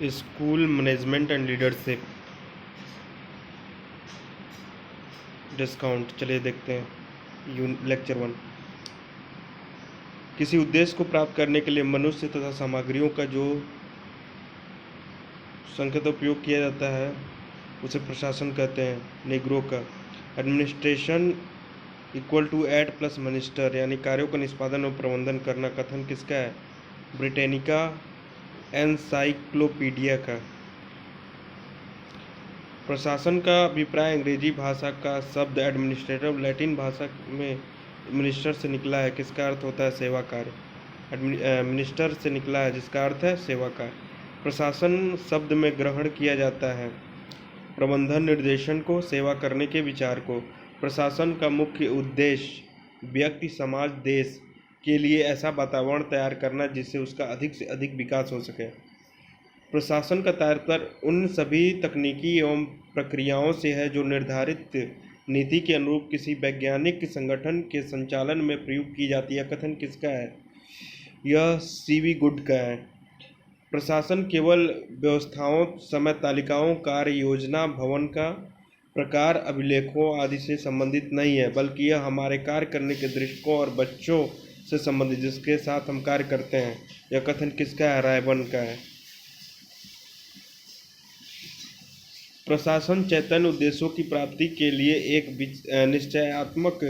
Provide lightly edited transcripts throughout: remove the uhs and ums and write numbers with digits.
School management and leadership discount. चलिए देखते हैं लेक्चर 1। किसी उद्देश्य को प्राप्त करने के लिए मनुष्य तथा सामग्रियों का जो संख्या उपयोग किया जाता है उसे प्रशासन कहते हैं। नेग्रो का administration equal to ad plus minister, यानी कार्यों का निष्पादन और प्रबंधन करना। कथन किसका है? ब्रिटेनिका एनसाइक्लोपीडिया का। प्रशासन का अभिप्राय अंग्रेजी भाषा का शब्द एडमिनिस्ट्रेटिव लैटिन भाषा में मिनिस्टर से निकला है। किसका अर्थ होता है? सेवा कार्य। मिनिस्टर से निकला है जिसका अर्थ है सेवा कार्य। प्रशासन शब्द में ग्रहण किया जाता है प्रबंधन, निर्देशन को, सेवा करने के विचार को। प्रशासन का मुख्य उद्देश्य व्यक्ति, समाज, देश के लिए ऐसा वातावरण तैयार करना जिससे उसका अधिक से अधिक विकास हो सके। प्रशासन का तात्पर्य उन सभी तकनीकी एवं प्रक्रियाओं से है जो निर्धारित नीति के अनुरूप किसी वैज्ञानिक संगठन के संचालन में प्रयुक्त की जाती है। कथन किसका है? यह सीवी गुड का है। प्रशासन केवल व्यवस्थाओं, समय तालिकाओं, कार्य योजना, भवन का प्रकार, अभिलेखों आदि से संबंधित नहीं है, बल्कि यह हमारे कार्य करने के दृष्टिकोण और बच्चों से संबंधित जिसके साथ हम कार्य करते हैं। यह कथन किसका है? रायबर्न का है। प्रशासन चैतन्य उद्देश्यों की प्राप्ति के लिए एक निश्चयात्मक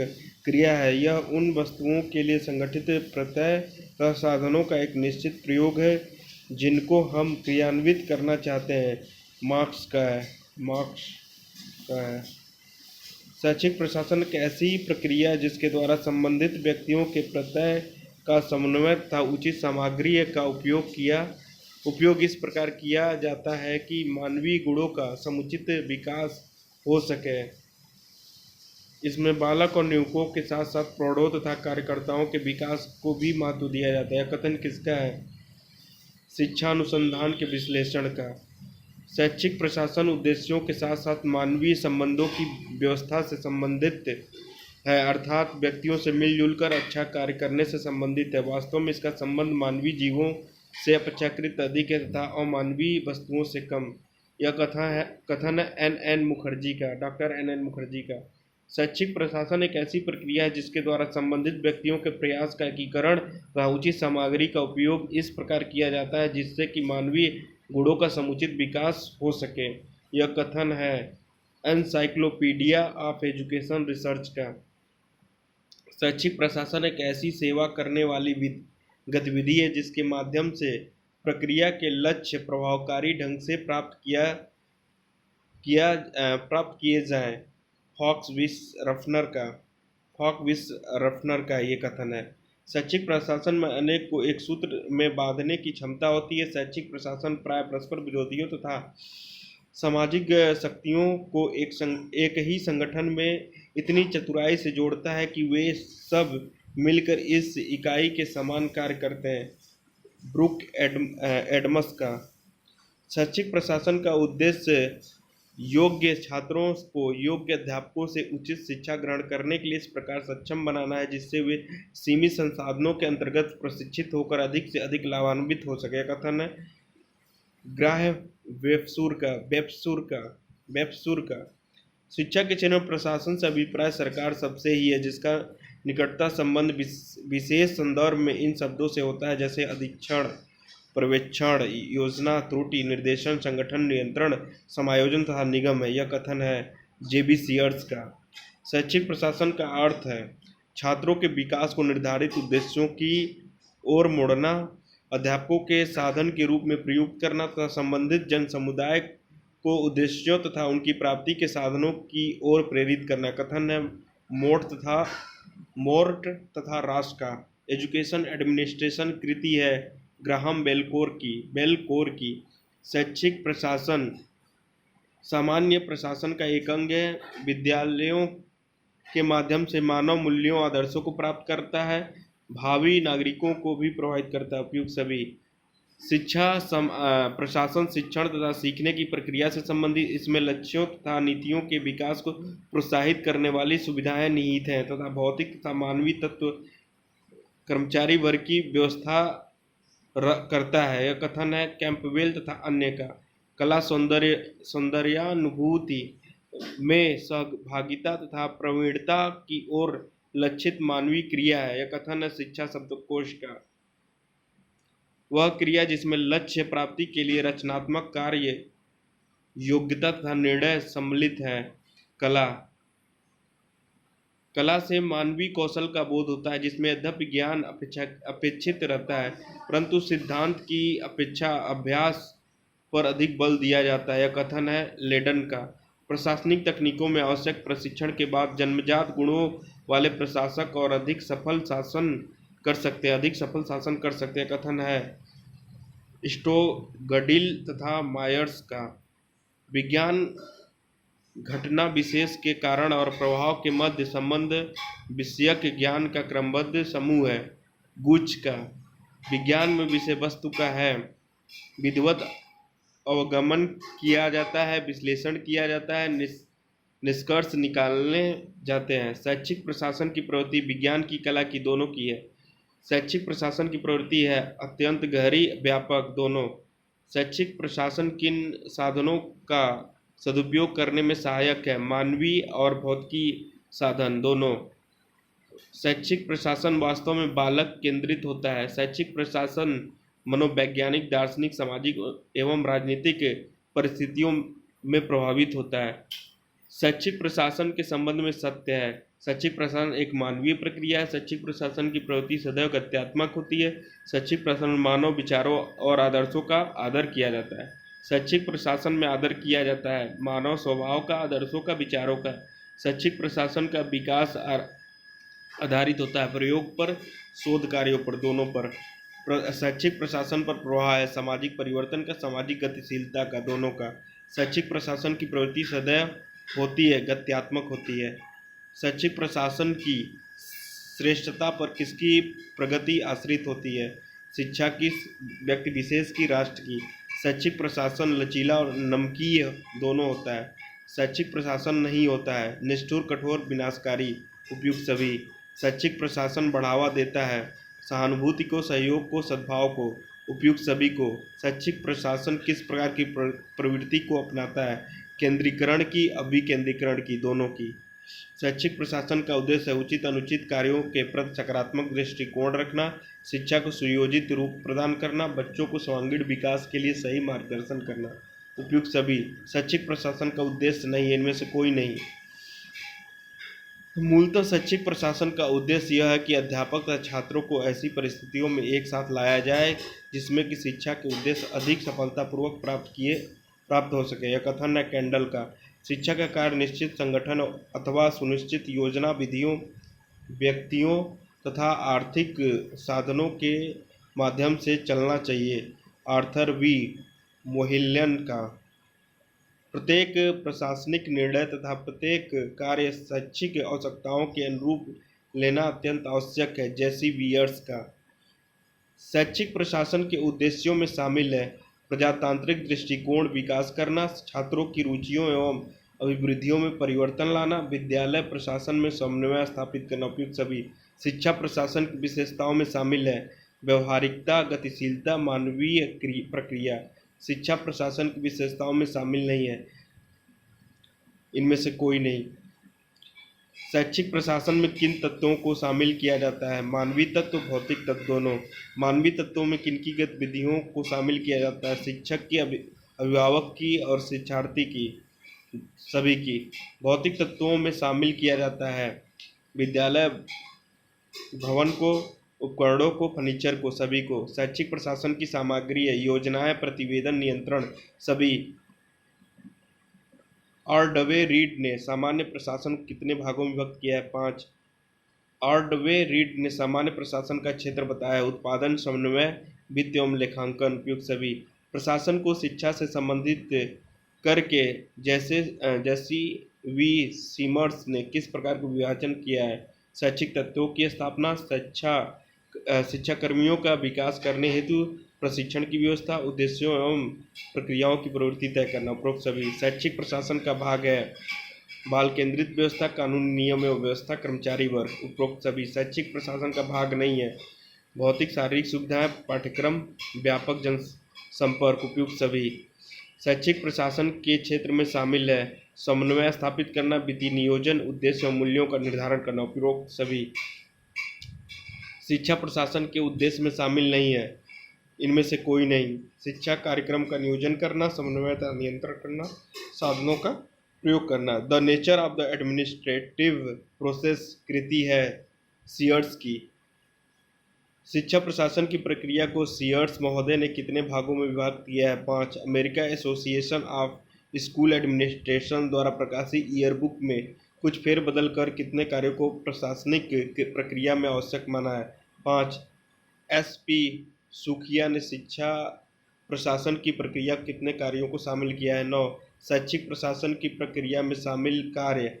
क्रिया है। यह उन वस्तुओं के लिए संगठित प्रत्यय तथा साधनों का एक निश्चित प्रयोग है जिनको हम क्रियान्वित करना चाहते हैं। मार्क्स का है। शैक्षिक प्रशासन एक ऐसी प्रक्रिया है जिसके द्वारा संबंधित व्यक्तियों के प्रत्यय का समन्वय तथा उचित सामग्री का उपयोग इस प्रकार किया जाता है कि मानवीय गुणों का समुचित विकास हो सके। इसमें बालक और नियुक्तों के साथ साथ प्रौढ़ों तथा कार्यकर्ताओं के विकास को भी महत्व दिया जाता है। कथन किसका है? शिक्षा अनुसंधान के विश्लेषण का। शैक्षिक प्रशासन उद्देश्यों के साथ साथ मानवीय संबंधों की व्यवस्था से संबंधित है, अर्थात व्यक्तियों से मिलजुल कर अच्छा कार्य करने से संबंधित है। वास्तव में इसका संबंध मानवीय जीवों से अपेक्षाकृत अधिक है तथा अमानवीय वस्तुओं से कम। यह कथन है एन मुखर्जी का, डॉक्टर एन मुखर्जी का। शैक्षिक प्रशासन एक ऐसी प्रक्रिया है जिसके द्वारा संबंधित व्यक्तियों के प्रयास का एकीकरण तथा उचित सामग्री का उपयोग इस प्रकार किया जाता है जिससे कि मानवीय गुणों का समुचित विकास हो सके। यह कथन है एनसाइक्लोपीडिया ऑफ एजुकेशन रिसर्च का। शैक्षिक प्रशासन एक ऐसी सेवा करने वाली गतिविधि है जिसके माध्यम से प्रक्रिया के लक्ष्य प्रभावकारी ढंग से प्राप्त किए जाएं। फॉक्स रफनर का ये कथन है। शैक्षिक प्रशासन में अनेक को एक सूत्र में बांधने की क्षमता होती है। शैक्षिक प्रशासन प्राय परस्पर विरोधियों तथा सामाजिक शक्तियों को एक ही संगठन में इतनी चतुराई से जोड़ता है कि वे सब मिलकर इस इकाई के समान कार्य करते हैं। ब्रूक एडम्स का। शैक्षिक प्रशासन का उद्देश्य योग्य छात्रों को योग्य अध्यापकों से उचित शिक्षा ग्रहण करने के लिए इस प्रकार सक्षम बनाना है जिससे वे सीमित संसाधनों के अंतर्गत प्रशिक्षित होकर अधिक से अधिक लाभान्वित हो सके। कथन है ग्राह वेबसूर का। शिक्षा के क्षेत्र में प्रशासन से अभिप्राय सरकार सबसे ही है जिसका निकटता संबंध विशेष संदर्भ में इन शब्दों से होता है जैसे अधीक्षण, पर्यवेक्षण, योजना, त्रुटि, निर्देशन, संगठन, नियंत्रण, समायोजन तथा निगम है। यह कथन है जेबी सीयर्स का। शैक्षिक प्रशासन का अर्थ है छात्रों के विकास को निर्धारित उद्देश्यों की ओर मोड़ना, अध्यापकों के साधन के रूप में प्रयुक्त करना तथा संबंधित जन समुदाय को उद्देश्यों तथा उनकी प्राप्ति के साधनों की ओर प्रेरित करना। कथन है मोर्ट तथा राष्ट्र का। एजुकेशन एडमिनिस्ट्रेशन कृति है ग्राहम बेलकोर की। शैक्षिक प्रशासन सामान्य प्रशासन का एक अंग है। विद्यालयों के माध्यम से मानव मूल्यों आदर्शों को प्राप्त करता है, भावी नागरिकों को भी प्रभावित करता है। उपयुक्त सभी। प्रशासन शिक्षण तथा सीखने की प्रक्रिया से संबंधित, इसमें लक्ष्यों तथा नीतियों के विकास को प्रोत्साहित करने वाली सुविधाएं निहित हैं तथा भौतिक तथा मानवीय तत्व कर्मचारी वर्ग की व्यवस्था करता है। यह कथन है कैंपबेल तथा अन्य का। कला सौंदर्यानुभूति में सहभागिता तथा प्रवीणता की ओर लक्षित मानवीय क्रिया है। यह कथन है शिक्षा शब्दकोश का। वह क्रिया जिसमें लक्ष्य प्राप्ति के लिए रचनात्मक कार्य, योग्यता तथा निर्णय सम्मिलित है। कला कला से मानवीय कौशल का बोध होता है, जिसमें यद्यपि ज्ञान अपेक्षित रहता है, परंतु सिद्धांत की अपेक्षा अभ्यास पर अधिक बल दिया जाता है। यह कथन है लेडन का। प्रशासनिक तकनीकों में आवश्यक प्रशिक्षण के बाद जन्मजात गुणों वाले प्रशासक और अधिक सफल शासन कर सकते हैं। कथन है स्टोगडिल तथा मायर्स का। विज्ञान घटना विशेष के कारण और प्रभाव के मध्य संबंध विषयक ज्ञान का क्रमबद्ध समूह है। गुच का। विज्ञान में विषय वस्तु का है विधिवत अवगमन किया जाता है, विश्लेषण किया जाता है, निष्कर्ष निकालने जाते हैं। शैक्षिक प्रशासन की प्रवृत्ति विज्ञान की कला की दोनों की है। शैक्षिक प्रशासन की प्रवृत्ति है अत्यंत गहरी, व्यापक दोनों। शैक्षिक प्रशासन किन साधनों का सदुपयोग करने में सहायक है, मानवीय और भौतिकी साधन दोनों। शैक्षिक प्रशासन वास्तव में बालक केंद्रित होता है। शैक्षिक प्रशासन मनोवैज्ञानिक, दार्शनिक, सामाजिक एवं राजनीतिक परिस्थितियों में प्रभावित होता है। शैक्षिक प्रशासन के संबंध में सत्य है। शैक्षिक प्रशासन एक मानवीय प्रक्रिया है। शैक्षिक प्रशासन की प्रवृत्ति सदैव गत्यात्मक होती है। शैक्षिक प्रशासन में मानव विचारों और आदर्शों का आदर किया जाता है। शैक्षिक प्रशासन में आदर किया जाता है मानव स्वभाव का, आदर्शों का, विचारों का। शैक्षिक प्रशासन का विकास आधारित होता है प्रयोग पर, शोध कार्यों पर, दोनों पर। शैक्षिक प्रशासन पर प्रभाव है सामाजिक परिवर्तन का, सामाजिक गतिशीलता का, दोनों का। शैक्षिक प्रशासन की प्रवृत्ति सदैव होती है गत्यात्मक होती है। शैक्षिक प्रशासन की श्रेष्ठता पर किसकी प्रगति आश्रित होती है? शिक्षा की, व्यक्ति विशेष की, राष्ट्र की। शैक्षिक प्रशासन लचीला और नमकीय दोनों होता है। शैक्षिक प्रशासन नहीं होता है निष्ठुर, कठोर, विनाशकारी। उपयुक्त सभी। शैक्षिक प्रशासन बढ़ावा देता है सहानुभूति को, सहयोग को, सद्भाव को। उपयुक्त सभी को। शैक्षिक प्रशासन किस प्रकार की प्रवृत्ति को अपनाता है? केंद्रीकरण की, अभिकेंद्रीकरण की, दोनों की। शैक्षिक प्रशासन का उद्देश्य है उचित अनुचित कार्यों के प्रति सकारात्मक दृष्टिकोण रखना, शिक्षा को सुयोजित रूप प्रदान करना, बच्चों को सर्वांगीण विकास के लिए सही मार्गदर्शन करना। उपयुक्त सभी। शैक्षिक प्रशासन का उद्देश्य नहीं है, इनमें से कोई नहीं। मूलतः शैक्षिक प्रशासन का उद्देश्य यह है कि अध्यापक तथा छात्रों को ऐसी परिस्थितियों में एक साथ लाया जाए जिसमें कि शिक्षा के उद्देश्य अधिक सफलतापूर्वक प्राप्त हो सके। यह कथन है कैंडल का। शिक्षा का कार्य निश्चित संगठन अथवा सुनिश्चित योजना, विधियों, व्यक्तियों तथा आर्थिक साधनों के माध्यम से चलना चाहिए। आर्थर वी मोहिल्यन का। प्रत्येक प्रशासनिक निर्णय तथा प्रत्येक कार्य शैक्षिक आवश्यकताओं के अनुरूप लेना अत्यंत आवश्यक है। जैसी वियर्स का। शैक्षिक प्रशासन के उद्देश्यों में शामिल है प्रजातांत्रिक दृष्टिकोण विकास करना, छात्रों की रुचियों एवं अभिवृद्धियों में परिवर्तन लाना, विद्यालय प्रशासन में समन्वय स्थापित करना। उपयुक्त सभी। शिक्षा प्रशासन की विशेषताओं में शामिल है व्यवहारिकता, गतिशीलता, मानवीय प्रक्रिया। शिक्षा प्रशासन की विशेषताओं में शामिल नहीं है, इनमें से कोई नहीं। शैक्षिक प्रशासन में किन तत्वों को शामिल किया जाता है? मानवीय तत्व, भौतिक तत्व, दोनों। मानवीय तत्वों में किनकी गतिविधियों को शामिल किया जाता है? शिक्षक की, अभिभावक की और शिक्षार्थी की, सभी की। भौतिक तत्वों में शामिल किया जाता है विद्यालय भवन को, उपकरणों को, फर्नीचर को, सभी को। शैक्षिक प्रशासन की सामग्री है योजनाएं, प्रतिवेदन, नियंत्रण, सभी। आरडवे रीड ने सामान्य प्रशासन को कितने भागों में विभक्त किया है? 5। आरडवे रीड ने सामान्य प्रशासन का क्षेत्र बताया उत्पादन, समन्वय, वित्त एवं लेखांकन। उपयुक्त सभी। प्रशासन को शिक्षा से संबंधित करके जैसी वी सीमर्स ने किस प्रकार का विभाजन किया है? शैक्षिक तत्वों की स्थापना, शिक्षा कर्मियों का विकास करने हेतु प्रशिक्षण की व्यवस्था, उद्देश्यों एवं प्रक्रियाओं की प्रवृत्ति तय करना। उपरोक्त सभी। शैक्षिक प्रशासन का भाग है बाल केंद्रित व्यवस्था, कानूनी नियम एवं व्यवस्था, कर्मचारी वर्ग। उपरोक्त सभी। शैक्षिक प्रशासन का भाग नहीं है भौतिक शारीरिक सुविधाएं, पाठ्यक्रम, व्यापक जनसंपर्क उपयुक्त सभी। शैक्षिक प्रशासन के क्षेत्र में शामिल है समन्वय स्थापित करना, वित्तीय नियोजन, उद्देश्य और मूल्यों का निर्धारण करना उपयुक्त सभी। शिक्षा प्रशासन के उद्देश्य में शामिल नहीं है इनमें से कोई नहीं। शिक्षा कार्यक्रम का नियोजन करना, समन्वयता नियंत्रण करना, साधनों का प्रयोग करना। The nature of the administrative process कृति है सीयर्स की। शिक्षा प्रशासन की प्रक्रिया को सीयर्स महोदय ने कितने भागों में विभाजित किया है? 5। America association of school administration द्वारा प्रकाशित ईयरबुक में कुछ फेरबदल कर कितने कार्यों को प्रशासनिक प्रक्रिया में आवश्यक माना है? 5। एस.पी. सुखिया ने शिक्षा प्रशासन की प्रक्रिया कितने कार्यों को शामिल किया है? 9। शैक्षिक प्रशासन की प्रक्रिया में शामिल कार्य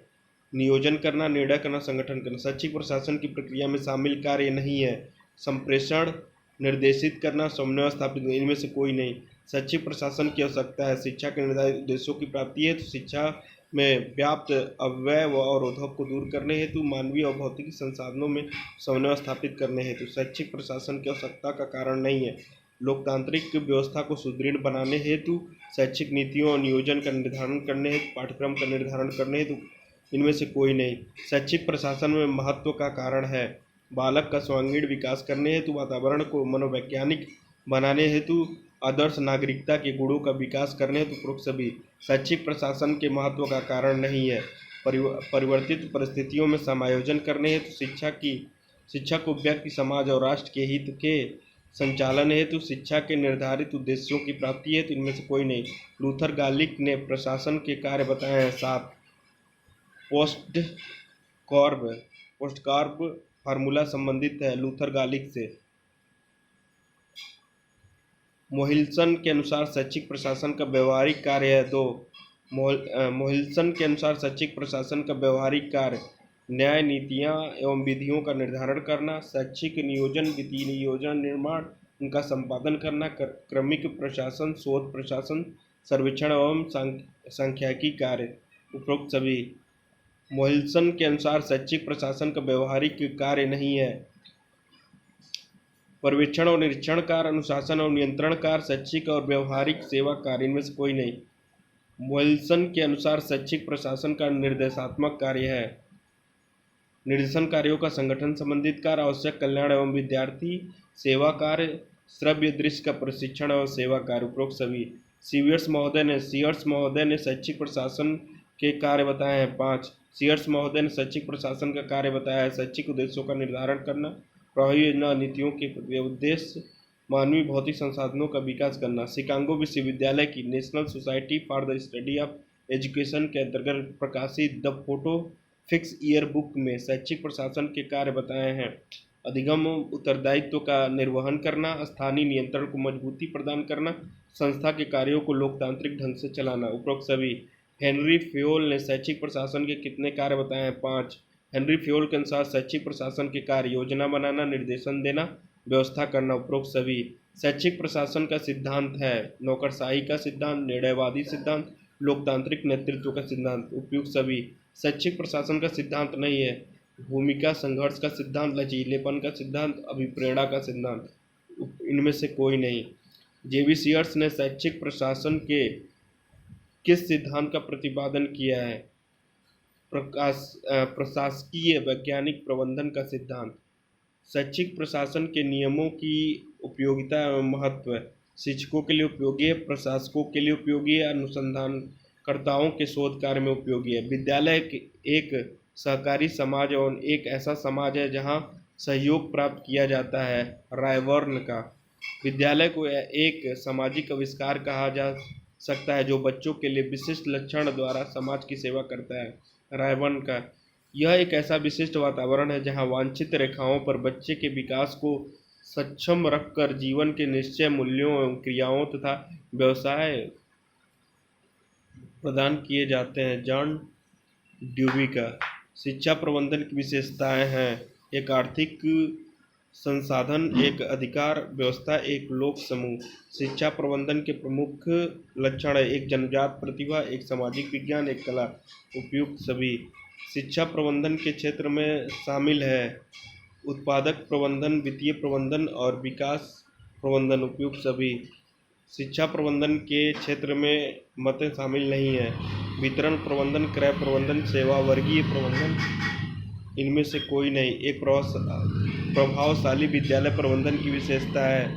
नियोजन करना, निर्णय करना, संगठन करना। शैक्षिक प्रशासन की प्रक्रिया में शामिल कार्य नहीं है संप्रेषण, निर्देशित करना, समन्वय स्थापित करना, इनमें से कोई नहीं। शैक्षिक प्रशासन की आवश्यकता है शिक्षा के निर्धारित उद्देश्यों की प्राप्ति हेतु शिक्षा में व्याप्त अव्यय और उद्भव को दूर करने हेतु मानवीय और भौतिक संसाधनों में समन्वय स्थापित करने हेतु। शैक्षिक प्रशासन की आवश्यकता का कारण नहीं है लोकतांत्रिक व्यवस्था को सुदृढ़ बनाने हेतु, शैक्षिक नीतियों और नियोजन का निर्धारण करने हेतु, पाठ्यक्रम का निर्धारण करने हेतु, इनमें से कोई नहीं। शैक्षिक प्रशासन में महत्व का कारण है बालक का सर्वांगीण विकास करने हेतु, वातावरण को मनोवैज्ञानिक बनाने हेतु, आदर्श नागरिकता के गुणों का विकास करने हेतु उपरोक्त सभी। शैक्षिक प्रशासन के महत्व का कारण नहीं है परिवर्तित परिस्थितियों में समायोजन करने हेतु, शिक्षा को व्यक्ति, समाज और राष्ट्र के हित के संचालन हेतु, शिक्षा के निर्धारित उद्देश्यों की प्राप्ति हेतु, इनमें से कोई नहीं। लूथर गालिक ने प्रशासन के कार्य बताए हैं 7। पोस्टकॉर्ब फार्मूला संबंधित है लूथर गालिक से। मोहिल्सन के अनुसार शैक्षिक प्रशासन का व्यवहारिक कार्य है 2। मोहिल्सन के अनुसार शैक्षिक प्रशासन का व्यवहारिक कार्य न्याय, नीतियाँ एवं विधियों का निर्धारण करना, शैक्षिक नियोजन, वित्तीय नियोजन, निर्माण, उनका संपादन करना, क्रमिक प्रशासन, शोध प्रशासन, सर्वेक्षण एवं सांख्यिकी कार्य उपरोक्त सभी। मोहिल्सन के अनुसार शैक्षिक प्रशासन का व्यवहारिक कार्य नहीं है पर्यवेक्षण और निरीक्षण कार्य, अनुशासन और नियंत्रण कार्य, शैक्षिक और व्यवहारिक सेवा कार्य, इनमें से कोई नहीं। मोहिल्सन के अनुसार शैक्षिक प्रशासन का निर्देशात्मक कार्य है निर्देशन कार्यों का संगठन संबंधित कार्य, आवश्यक कल्याण एवं विद्यार्थी सेवा कार्य, श्रव्य दृश्य का प्रशिक्षण एवं सेवा कार्य उपरोक्त सभी। सीयर्स महोदय ने शैक्षिक प्रशासन के कार्य बताए हैं 5। सीयर्स महोदय ने शैक्षिक प्रशासन का कार्य बताया है शैक्षिक उद्देश्यों का निर्धारण करना, प्रभावी योजना नीतियों के उद्देश्य, मानवीय भौतिक संसाधनों का विकास करना। शिकागो विश्वविद्यालय की national society for the study of education के अंतर्गत प्रकाशित the photo fix year book में शैक्षिक प्रशासन के कार्य बताए हैं अधिगम उत्तरदायित्व का निर्वहन करना, स्थानीय नियंत्रण को मजबूती प्रदान करना, संस्था के कार्यों को लोकतांत्रिक ढंग से चलाना उपरोक्त सभी। हेनरी फेयोल ने शैक्षिक प्रशासन के कितने कार्य बताए हैं 5। हेनरी फेयोल के अनुसार शैक्षिक प्रशासन के कार्य योजना बनाना, निर्देशन देना, व्यवस्था करना उपरोक्त सभी। शैक्षिक प्रशासन का सिद्धांत है नौकरशाही का सिद्धांत, निर्णयवादी सिद्धांत, लोकतांत्रिक नेतृत्व का सिद्धांत उपयुक्त सभी। शैक्षिक प्रशासन का सिद्धांत नहीं है भूमिका संघर्ष का सिद्धांत, लचीलेपन का सिद्धांत, अभिप्रेरणा का सिद्धांत, इनमें से कोई नहीं। जेवी सीयर्स ने शैक्षिक प्रशासन के किस सिद्धांत का प्रतिपादन किया है? प्रशासकीय वैज्ञानिक प्रबंधन का सिद्धांत। शैक्षिक प्रशासन के नियमों की उपयोगिता एवं महत्व शिक्षकों के लिए उपयोगी है, प्रशासकों के लिए उपयोगी है, अनुसंधानकर्ताओं के शोध कार्य में उपयोगी है। विद्यालय एक सहकारी समाज और एक ऐसा समाज है जहां सहयोग प्राप्त किया जाता है रायबर्न का। विद्यालय को एक सामाजिक आविष्कार कहा जा सकता है जो बच्चों के लिए विशिष्ट लक्षण द्वारा समाज की सेवा करता है रायबर्न का। यह एक ऐसा विशिष्ट वातावरण है जहां वांछित रेखाओं पर बच्चे के विकास को सक्षम रखकर जीवन के निश्चय मूल्यों एवं क्रियाओं तथा व्यवसाय प्रदान किए जाते हैं। जॉन ड्यूवी का। शिक्षा प्रबंधन की विशेषताएं हैं एक आर्थिक संसाधन, एक अधिकार व्यवस्था, एक लोक समूह। शिक्षा प्रबंधन के प्रमुख लक्षण है एक जन्मजात प्रतिभा, एक सामाजिक विज्ञान, एक कला उपयुक्त सभी। शिक्षा प्रबंधन के क्षेत्र में शामिल है उत्पादक प्रबंधन, वित्तीय प्रबंधन और विकास प्रबंधन उपयुक्त सभी। शिक्षा प्रबंधन के क्षेत्र में मतें शामिल नहीं हैं। वितरण प्रबंधन, क्रय प्रबंधन, सेवा वर्गीय प्रबंधन, इनमें से कोई नहीं। एक प्रभावशाली विद्यालय प्रबंधन की विशेषता है।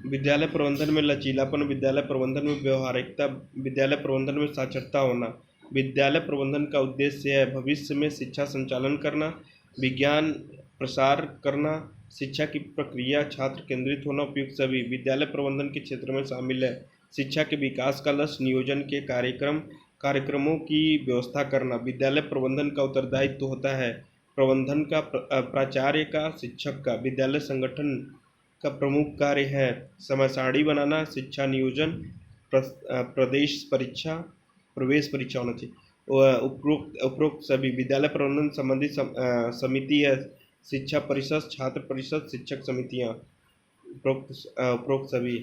विद्यालय प्रबंधन में लचीलापन, विद्यालय प्रबंधन में व्यवहारिकता, विद्यालय प्रबंधन में साक्षरता होना। विद्यालय प्रबंधन का उद्देश्य है भविष्य में शिक्षा संचालन करना, विज्ञान प्रसार करना, शिक्षा की प्रक्रिया छात्र केंद्रित होना उपयुक्त सभी। विद्यालय प्रबंधन के क्षेत्र में शामिल है शिक्षा के विकास का लक्ष्य, नियोजन के कार्यक्रमों की व्यवस्था करना। विद्यालय प्रबंधन का उत्तरदायित्व होता है प्रबंधन का, प्राचार्य का, शिक्षक का। विद्यालय संगठन का प्रमुख कार्य है समय सारणी बनाना, शिक्षा नियोजन, प्रवेश परीक्षा होना चाहिए। उपरोक्त सभी। विद्यालय प्रबंधन संबंधी समिति है शिक्षा परिषद, छात्र परिषद, शिक्षक समितियां। उपरोक्त सभी।